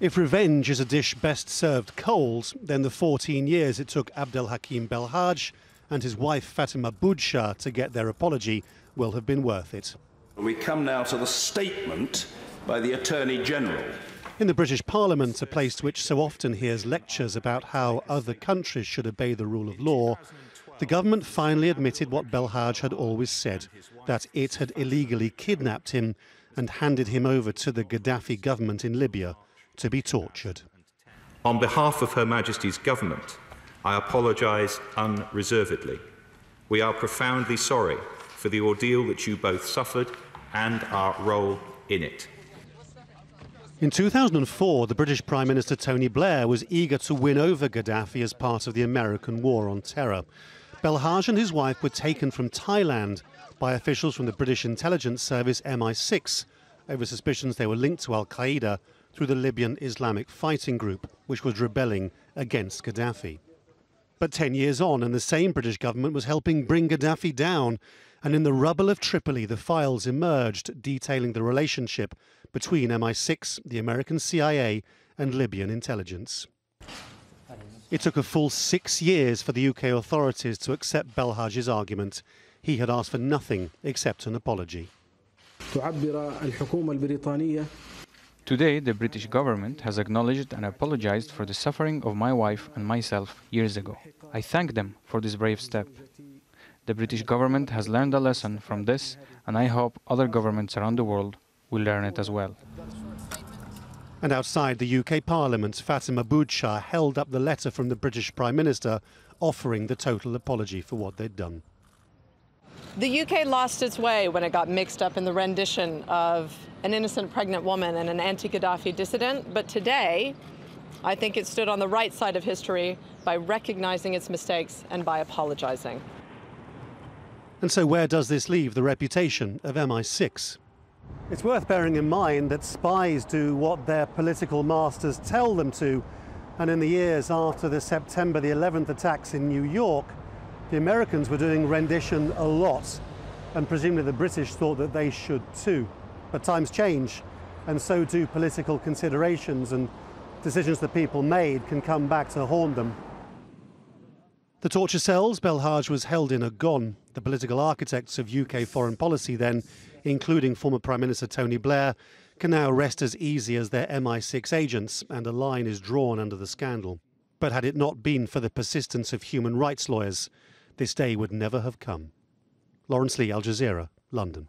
If revenge is a dish best served cold, then the 14 years it took Abdul-Hakim Belhaj and his wife Fatima Budshah to get their apology will have been worth it. We come now to the statement by the Attorney General. In the British Parliament, a place which so often hears lectures about how other countries should obey the rule of law, the government finally admitted what Belhaj had always said, that it had illegally kidnapped him and handed him over to the Gaddafi government in Libya to be tortured. On behalf of Her Majesty's government, I apologise unreservedly. We are profoundly sorry for the ordeal that you both suffered and our role in it. In 2004, the British Prime Minister Tony Blair was eager to win over Gaddafi as part of the American war on terror. Belhaj and his wife were taken from Thailand by officials from the British intelligence service MI6 over suspicions they were linked to al-Qaeda through the Libyan Islamic fighting group, which was rebelling against Gaddafi. But 10 years on, and the same British government was helping bring Gaddafi down, and in the rubble of Tripoli, the files emerged detailing the relationship between MI6, the American CIA, and Libyan intelligence. It took a full 6 years for the UK authorities to accept Belhaj's argument. He had asked for nothing except an apology. Today, the British government has acknowledged and apologized for the suffering of my wife and myself years ago. I thank them for this brave step. The British government has learned a lesson from this, and I hope other governments around the world will learn it as well. And outside the UK Parliament, Fatima Budshah held up the letter from the British Prime Minister offering the total apology for what they'd done. The UK lost its way when it got mixed up in the rendition of an innocent pregnant woman and an anti-Gaddafi dissident, but today I think it stood on the right side of history by recognizing its mistakes and by apologizing. And so where does this leave the reputation of MI6? It's worth bearing in mind that spies do what their political masters tell them to, and in the years after the September the 11th attacks in New York, the Americans were doing rendition a lot, and presumably the British thought that they should too. But times change, and so do political considerations, and decisions that people made can come back to haunt them. The torture cells Belhaj was held in are gone. The political architects of UK foreign policy then, including former Prime Minister Tony Blair, can now rest as easy as their MI6 agents, and a line is drawn under the scandal. But had it not been for the persistence of human rights lawyers, this day would never have come. Laurence Lee, Al Jazeera, London.